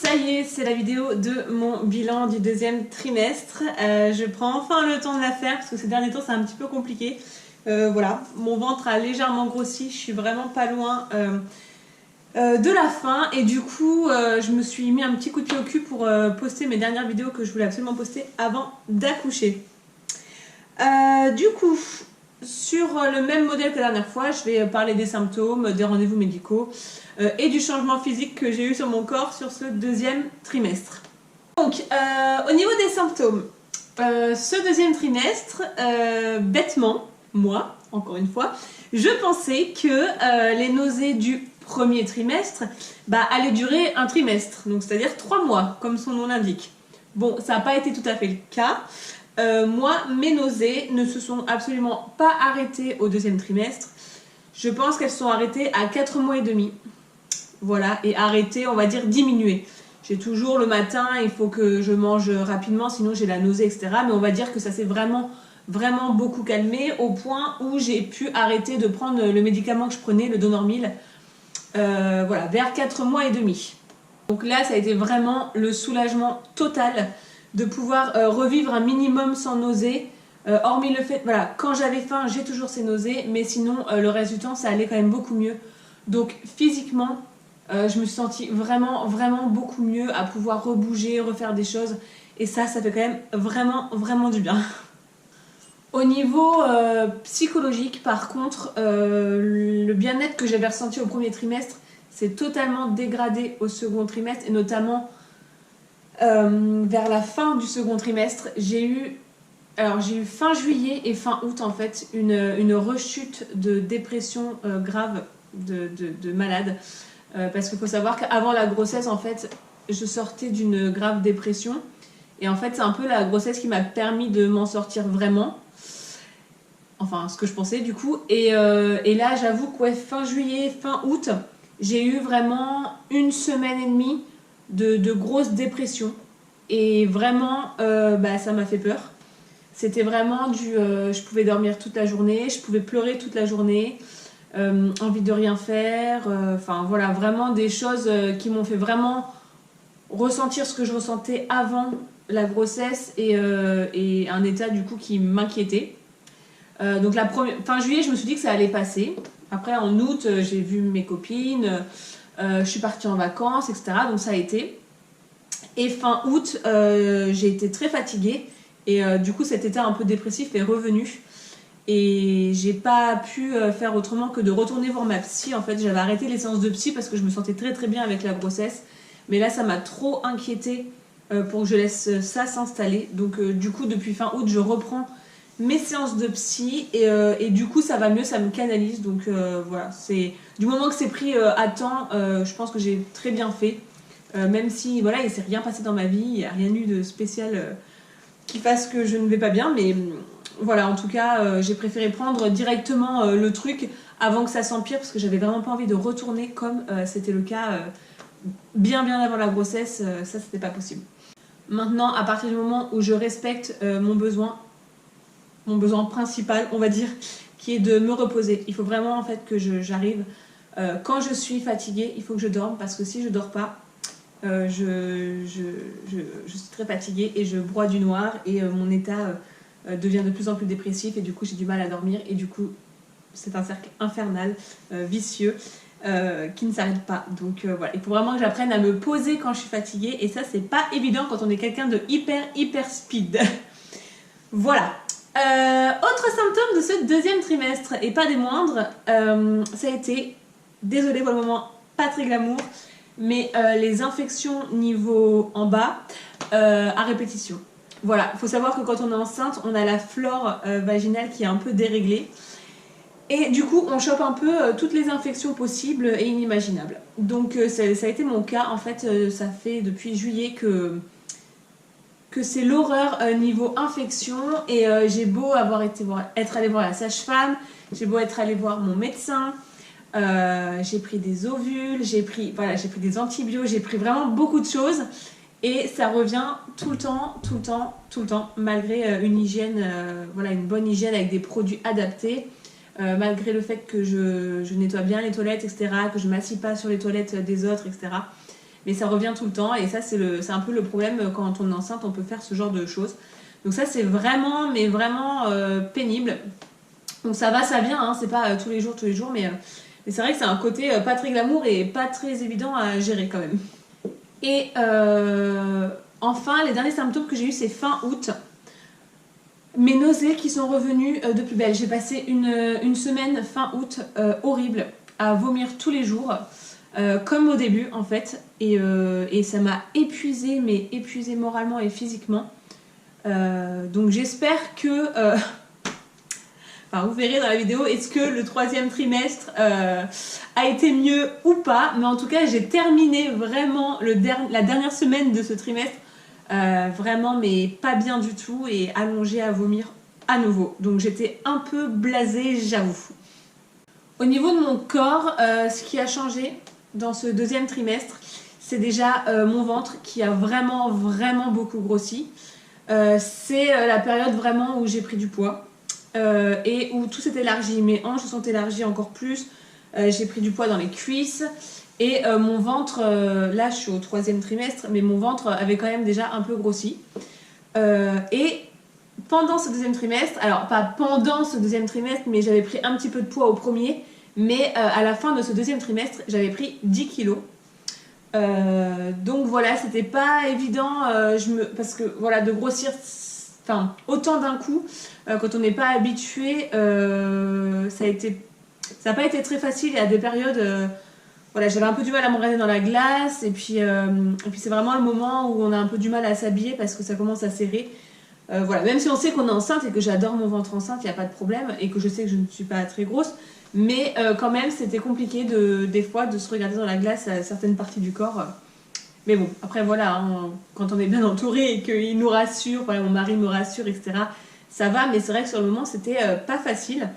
Ça y est, c'est la vidéo de mon bilan du deuxième trimestre. Je prends enfin le temps de la faire parce que ces derniers temps c'est un petit peu compliqué. Voilà, mon ventre a légèrement grossi, je suis vraiment pas loin de la fin et du coup je me suis mis un petit coup de pied au cul pour poster mes dernières vidéos que je voulais absolument poster avant d'accoucher. Du coup, sur le même modèle que la dernière fois, je vais parler des symptômes, des rendez-vous médicaux et du changement physique que j'ai eu sur mon corps sur ce deuxième trimestre. Donc, au niveau des symptômes, ce deuxième trimestre, bêtement, moi, encore une fois, je pensais que les nausées du premier trimestre allaient durer un trimestre, donc c'est-à-dire 3 mois, comme son nom l'indique. Bon, ça n'a pas été tout à fait le cas. Moi, mes nausées ne se sont absolument pas arrêtées au deuxième trimestre. Je pense qu'elles sont arrêtées à 4 mois et demi. Voilà, et arrêtées, on va dire diminuées. J'ai toujours le matin, il faut que je mange rapidement, sinon j'ai la nausée, etc. Mais on va dire que ça s'est vraiment beaucoup calmé au point où j'ai pu arrêter de prendre le médicament que je prenais, le Donormil, voilà, vers 4 mois et demi. Donc là, ça a été vraiment le soulagement total de pouvoir revivre un minimum sans nausée, hormis le fait, voilà, quand j'avais faim, j'ai toujours ces nausées, mais sinon, le reste du temps, ça allait quand même beaucoup mieux. Donc physiquement, je me suis sentie vraiment beaucoup mieux à pouvoir rebouger, refaire des choses, et ça fait quand même vraiment du bien. Au niveau psychologique, par contre, le bien-être que j'avais ressenti au premier trimestre s'est totalement dégradé au second trimestre, et notamment vers la fin du second trimestre, j'ai eu fin juillet et fin août en fait une rechute de dépression grave de malade, parce qu'il faut savoir qu'avant la grossesse en fait je sortais d'une grave dépression et en fait c'est un peu la grossesse qui m'a permis de m'en sortir vraiment, enfin ce que je pensais du coup, et là j'avoue que ouais, fin juillet, fin août, j'ai eu vraiment 1 semaine et demie de grosse dépression et vraiment ça m'a fait peur. C'était vraiment je pouvais dormir toute la journée, je pouvais pleurer toute la journée, envie de rien faire, enfin voilà, vraiment des choses qui m'ont fait vraiment ressentir ce que je ressentais avant la grossesse et un état du coup qui m'inquiétait. Donc fin juillet, je me suis dit que ça allait passer. Après en août, j'ai vu mes copines, je suis partie en vacances, etc. Donc ça a été. Et fin août, j'ai été très fatiguée et du coup cet état un peu dépressif est revenu. Et j'ai pas pu faire autrement que de retourner voir ma psy. En fait, j'avais arrêté les séances de psy parce que je me sentais très bien avec la grossesse. Mais là, ça m'a trop inquiétée pour que je laisse ça s'installer. Donc du coup, depuis fin août, je reprends mes séances de psy et du coup, ça va mieux, ça me canalise. Donc voilà, c'est du moment que c'est pris à temps, je pense que j'ai très bien fait. Même si voilà, il s'est rien passé dans ma vie, il n'y a rien eu de spécial qui fasse que je ne vais pas bien, mais voilà, en tout cas, j'ai préféré prendre directement le truc avant que ça s'empire parce que j'avais vraiment pas envie de retourner comme c'était le cas bien avant la grossesse, ça c'était pas possible. Maintenant, à partir du moment où je respecte mon besoin principal, on va dire, qui est de me reposer, il faut vraiment en fait que j'arrive, quand je suis fatiguée, il faut que je dorme parce que si je dors pas, je suis très fatiguée et je broie du noir et mon état devient de plus en plus dépressif et du coup j'ai du mal à dormir et du coup c'est un cercle infernal, vicieux, qui ne s'arrête pas. Donc voilà, il faut vraiment que j'apprenne à me poser quand je suis fatiguée et ça c'est pas évident quand on est quelqu'un de hyper speed. Voilà. Autre symptôme de ce deuxième trimestre et pas des moindres, ça a été, désolée pour le moment, pas très glamour, mais les infections niveau en bas à répétition. Voilà, il faut savoir que quand on est enceinte, on a la flore vaginale qui est un peu déréglée. Et du coup, on chope un peu toutes les infections possibles et inimaginables. Donc ça a été mon cas. En fait, ça fait depuis juillet que c'est l'horreur niveau infection. Et j'ai beau être allée voir la sage-femme, j'ai beau être allée voir mon médecin, j'ai pris des ovules, j'ai pris des antibiotiques, j'ai pris vraiment beaucoup de choses. Et ça revient tout le temps, malgré une hygiène, une bonne hygiène avec des produits adaptés, malgré le fait que je nettoie bien les toilettes, etc., que je ne m'assis pas sur les toilettes des autres, etc. mais ça revient tout le temps et ça c'est un peu le problème quand on est enceinte, on peut faire ce genre de choses. Donc ça c'est vraiment, mais vraiment pénible. Donc ça va, ça vient, hein, c'est pas tous les jours, mais c'est vrai que c'est un côté pas très glamour et pas très évident à gérer quand même. Et enfin, les derniers symptômes que j'ai eu, c'est fin août. Mes nausées qui sont revenues de plus belle. J'ai passé une semaine fin août horrible à vomir tous les jours, comme au début en fait. Et ça m'a épuisée, mais épuisée moralement et physiquement. Donc j'espère que... Enfin, vous verrez dans la vidéo, est-ce que le 3e trimestre a été mieux ou pas. Mais en tout cas, j'ai terminé vraiment la dernière semaine de ce trimestre vraiment, mais pas bien du tout et allongée à vomir à nouveau. Donc j'étais un peu blasée, j'avoue. Au niveau de mon corps, ce qui a changé dans ce 2e trimestre, c'est déjà mon ventre qui a vraiment, vraiment beaucoup grossi. C'est la période vraiment où j'ai pris du poids. Et où tout s'est élargi, mes hanches se sont élargies encore plus, j'ai pris du poids dans les cuisses et mon ventre, là je suis au 3e trimestre, mais mon ventre avait quand même déjà un peu grossi. Et pendant ce 2e trimestre, alors pas pendant ce 2e trimestre, mais j'avais pris un petit peu de poids au premier, mais à la fin de ce 2e trimestre, j'avais pris 10 kilos. Donc voilà, c'était pas évident parce que voilà, de grossir autant d'un coup, quand on n'est pas habitué, ça n'a pas été très facile. Il y a des périodes, voilà, j'avais un peu du mal à me regarder dans la glace, et puis c'est vraiment le moment où on a un peu du mal à s'habiller parce que ça commence à serrer. Voilà, même si on sait qu'on est enceinte et que j'adore mon ventre enceinte, il n'y a pas de problème, et que je sais que je ne suis pas très grosse, mais quand même c'était compliqué des fois de se regarder dans la glace à certaines parties du corps. Mais bon, après voilà, hein, quand on est bien entouré et qu'il nous rassure, voilà, mon mari me rassure, etc., ça va, mais c'est vrai que sur le moment, c'était pas facile.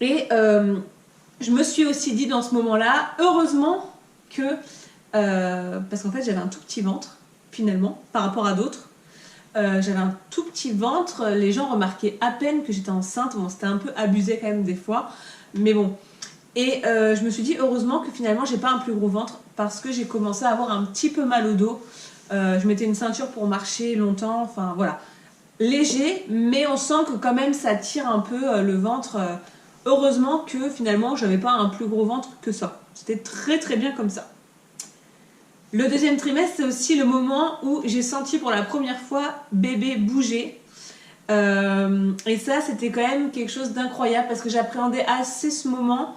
Et je me suis aussi dit dans ce moment-là, heureusement que... parce qu'en fait, j'avais un tout petit ventre, finalement, par rapport à d'autres. J'avais un tout petit ventre, les gens remarquaient à peine que j'étais enceinte. Bon, c'était un peu abusé quand même des fois, mais bon... Et je me suis dit heureusement que finalement j'ai pas un plus gros ventre parce que j'ai commencé à avoir un petit peu mal au dos. Je mettais une ceinture pour marcher longtemps, enfin voilà. Léger, mais on sent que quand même ça tire un peu le ventre. Heureusement que finalement j'avais pas un plus gros ventre que ça. C'était très très bien comme ça. Le 2e trimestre, c'est aussi le moment où j'ai senti pour la première fois bébé bouger. Et ça, c'était quand même quelque chose d'incroyable parce que j'appréhendais assez ce moment.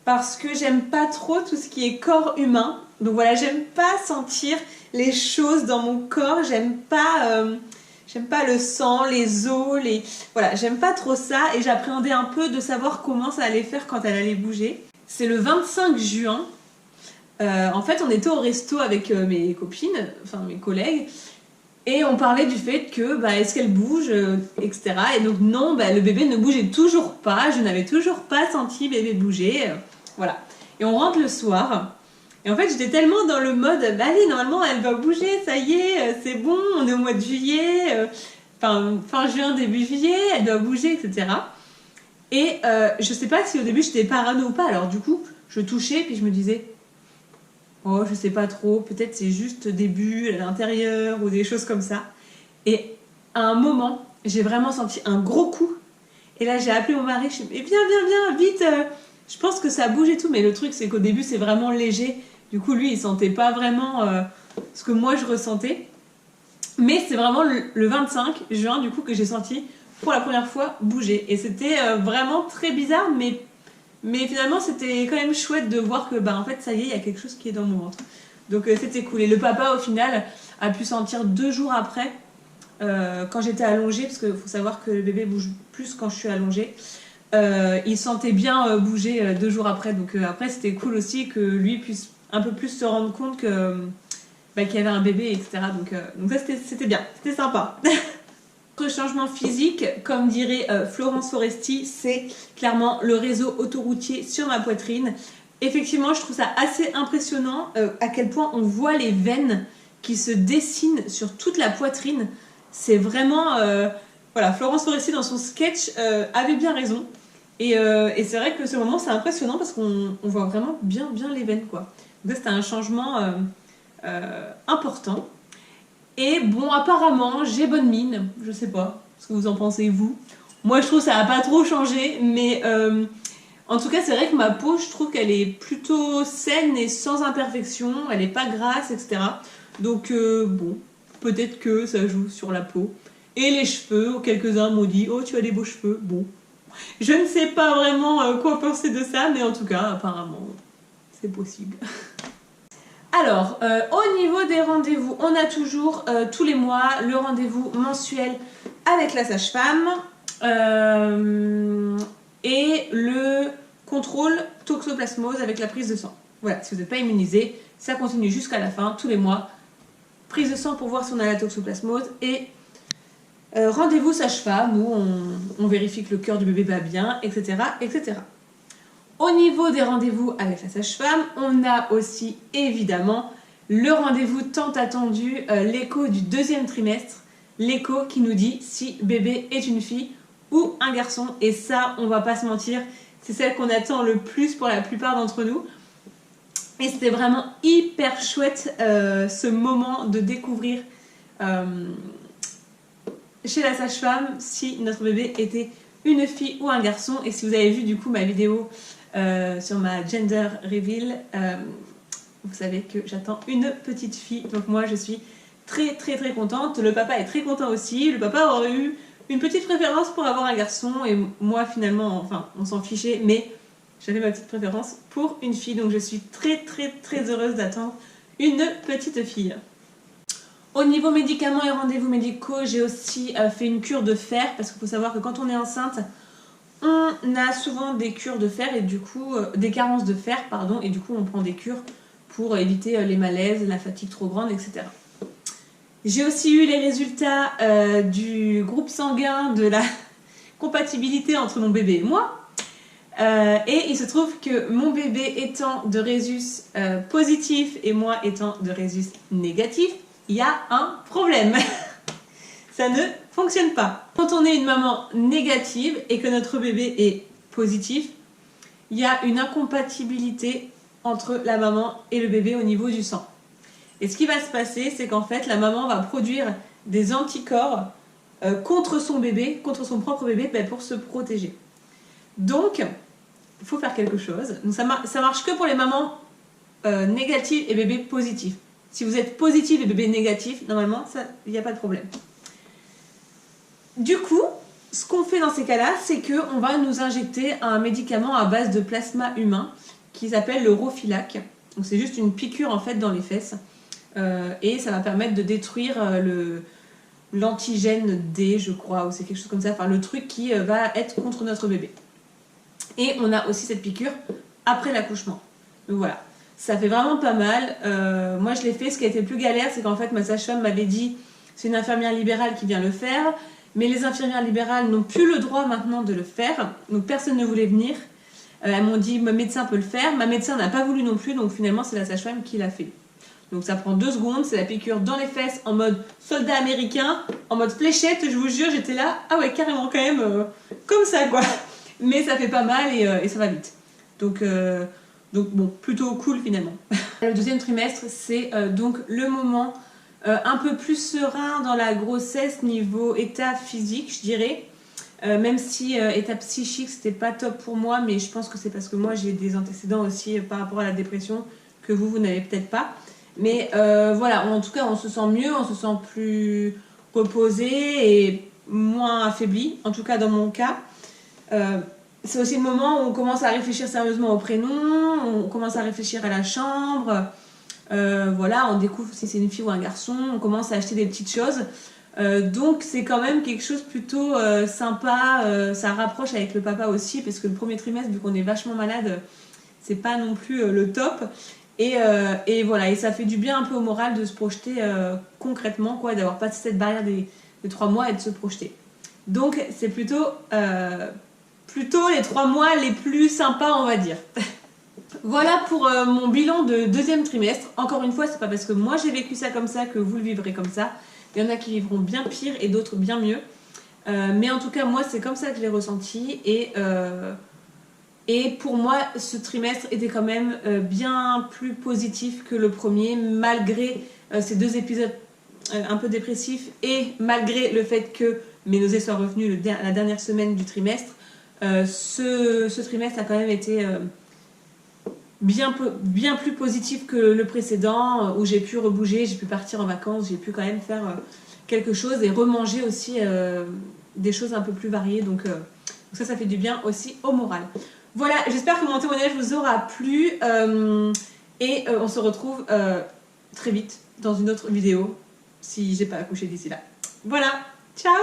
Parce que j'aime pas trop tout ce qui est corps humain. Donc voilà, j'aime pas sentir les choses dans mon corps. J'aime pas le sang, les os, voilà, j'aime pas trop ça. Et j'appréhendais un peu de savoir comment ça allait faire quand elle allait bouger. C'est le 25 juin. En fait, on était au resto avec mes copines, enfin mes collègues. Et on parlait du fait que, est-ce qu'elle bouge, etc. Et donc non, le bébé ne bougeait toujours pas. Je n'avais toujours pas senti bébé bouger. Voilà. Et on rentre le soir. Et en fait, j'étais tellement dans le mode, allez, normalement, elle va bouger, ça y est, c'est bon, on est au mois de juillet, fin juin, début juillet, elle doit bouger, etc. Et je sais pas si au début, j'étais parano ou pas. Alors du coup, je touchais, puis je me disais, oh, je sais pas trop, peut-être c'est juste des bulles à l'intérieur ou des choses comme ça. Et à un moment, j'ai vraiment senti un gros coup. Et là, j'ai appelé mon mari, je me suis dit, viens, vite, je pense que ça bouge et tout. Mais le truc, c'est qu'au début, c'est vraiment léger. Du coup, lui, il sentait pas vraiment ce que moi, je ressentais. Mais c'est vraiment le 25 juin, du coup, que j'ai senti pour la première fois bouger. Et c'était vraiment très bizarre, mais finalement, c'était quand même chouette de voir que, en fait, ça y est, il y a quelque chose qui est dans mon ventre. Donc, c'était cool. Et le papa, au final, a pu sentir 2 jours après, quand j'étais allongée, parce qu'il faut savoir que le bébé bouge plus quand je suis allongée. Il sentait bien bouger 2 jours après. Donc, après, c'était cool aussi que lui puisse un peu plus se rendre compte que, qu'il y avait un bébé, etc. Donc ça, c'était bien. C'était sympa. Autre changement physique, comme dirait Florence Foresti, c'est clairement le réseau autoroutier sur ma poitrine. Effectivement, je trouve ça assez impressionnant à quel point on voit les veines qui se dessinent sur toute la poitrine. C'est vraiment... voilà, Florence Foresti dans son sketch avait bien raison. Et c'est vrai que ce moment, c'est impressionnant parce qu'on voit vraiment bien les veines, quoi. Donc ça, c'était un changement important. Et bon, apparemment, j'ai bonne mine. Je sais pas ce que vous en pensez, vous. Moi, je trouve que ça n'a pas trop changé, mais en tout cas, c'est vrai que ma peau, je trouve qu'elle est plutôt saine et sans imperfection. Elle n'est pas grasse, etc. Donc, bon, peut-être que ça joue sur la peau. Et les cheveux, quelques-uns m'ont dit « Oh, tu as des beaux cheveux ». Bon, je ne sais pas vraiment quoi penser de ça, mais en tout cas, apparemment, c'est possible. Alors, au niveau des rendez-vous, on a toujours tous les mois le rendez-vous mensuel avec la sage-femme et le contrôle toxoplasmose avec la prise de sang. Voilà, si vous n'êtes pas immunisé, ça continue jusqu'à la fin, tous les mois. Prise de sang pour voir si on a la toxoplasmose et rendez-vous sage-femme où on vérifie que le cœur du bébé va bien, etc., etc. Au niveau des rendez-vous avec la sage-femme, on a aussi évidemment le rendez-vous tant attendu, l'écho du deuxième trimestre, l'écho qui nous dit si bébé est une fille ou un garçon. Et ça, on va pas se mentir, c'est celle qu'on attend le plus pour la plupart d'entre nous. Et c'était vraiment hyper chouette ce moment de découvrir chez la sage-femme si notre bébé était une fille ou un garçon. Et si vous avez vu du coup ma vidéo sur ma gender reveal, vous savez que j'attends une petite fille, donc moi je suis très contente. Le papa est très content aussi. Le papa aurait eu une petite préférence pour avoir un garçon et moi finalement, enfin on s'en fichait, mais j'avais ma petite préférence pour une fille, donc je suis très heureuse d'attendre une petite fille. Au niveau médicaments et rendez-vous médicaux, j'ai aussi fait une cure de fer, parce qu'il faut savoir que quand on est enceinte, on a souvent des cures de fer et du coup des carences de fer, pardon, et du coup on prend des cures pour éviter les malaises, la fatigue trop grande, etc. J'ai aussi eu les résultats du groupe sanguin, de la compatibilité entre mon bébé et moi. Et il se trouve que mon bébé étant de rhésus positif et moi étant de rhésus négatif, il y a un problème. Ça ne fonctionne pas. Quand on est une maman négative et que notre bébé est positif, il y a une incompatibilité entre la maman et le bébé au niveau du sang. Et ce qui va se passer, c'est qu'en fait, la maman va produire des anticorps contre son bébé, contre son propre bébé, pour se protéger. Donc, il faut faire quelque chose. Donc, ça marche que pour les mamans négatives et bébés positifs. Si vous êtes positif et bébé négatif, normalement, il n'y a pas de problème. Du coup, ce qu'on fait dans ces cas-là, c'est qu'on va nous injecter un médicament à base de plasma humain qui s'appelle le Rofilac. Donc c'est juste une piqûre en fait dans les fesses et ça va permettre de détruire l'antigène D, je crois, ou c'est quelque chose comme ça, enfin le truc qui va être contre notre bébé. Et on a aussi cette piqûre après l'accouchement. Donc voilà, ça fait vraiment pas mal. Moi je l'ai fait, ce qui a été le plus galère, c'est qu'en fait ma sage-femme m'avait dit, c'est une infirmière libérale qui vient le faire, mais les infirmières libérales n'ont plus le droit maintenant de le faire, donc personne ne voulait venir. Elles m'ont dit, mon médecin peut le faire, ma médecin n'a pas voulu non plus, donc finalement c'est la sage-femme qui l'a fait. Donc ça prend 2 secondes, c'est la piqûre dans les fesses en mode soldat américain, en mode fléchette, je vous jure, j'étais là, ah ouais, carrément quand même, comme ça quoi. Mais ça fait pas mal et ça va vite. Donc bon, plutôt cool finalement. Le deuxième trimestre, c'est donc le moment un peu plus serein dans la grossesse niveau état physique, je dirais. Même si état psychique, c'était pas top pour moi, mais je pense que c'est parce que moi j'ai des antécédents aussi par rapport à la dépression que vous n'avez peut-être pas. Mais voilà, en tout cas, on se sent mieux, on se sent plus reposé et moins affaibli, en tout cas dans mon cas. C'est aussi le moment où on commence à réfléchir sérieusement au prénom, on commence à réfléchir à la chambre, voilà, on découvre si c'est une fille ou un garçon, on commence à acheter des petites choses. Donc c'est quand même quelque chose plutôt sympa, ça rapproche avec le papa aussi, parce que le premier trimestre, vu qu'on est vachement malade, c'est pas non plus le top. Et voilà, et ça fait du bien un peu au moral de se projeter concrètement, quoi, d'avoir passé cette barrière des 3 mois et de se projeter. Donc c'est plutôt les 3 mois les plus sympas, on va dire. Voilà pour mon bilan de deuxième trimestre. Encore une fois, c'est pas parce que moi j'ai vécu ça comme ça que vous le vivrez comme ça. Il y en a qui vivront bien pire et d'autres bien mieux. Mais en tout cas, moi, c'est comme ça que je l'ai ressenti. Et Et pour moi, ce trimestre était quand même bien plus positif que le premier, malgré ces 2 épisodes un peu dépressifs et malgré le fait que mes nausées soient revenues la dernière semaine du trimestre. Ce trimestre a quand même été bien plus positif que le précédent, où j'ai pu rebouger, j'ai pu partir en vacances, j'ai pu quand même faire quelque chose et remanger aussi des choses un peu plus variées. Donc ça fait du bien aussi au moral. Voilà, j'espère que mon témoignage vous aura plu et on se retrouve très vite dans une autre vidéo si j'ai pas accouché d'ici là. Voilà, ciao!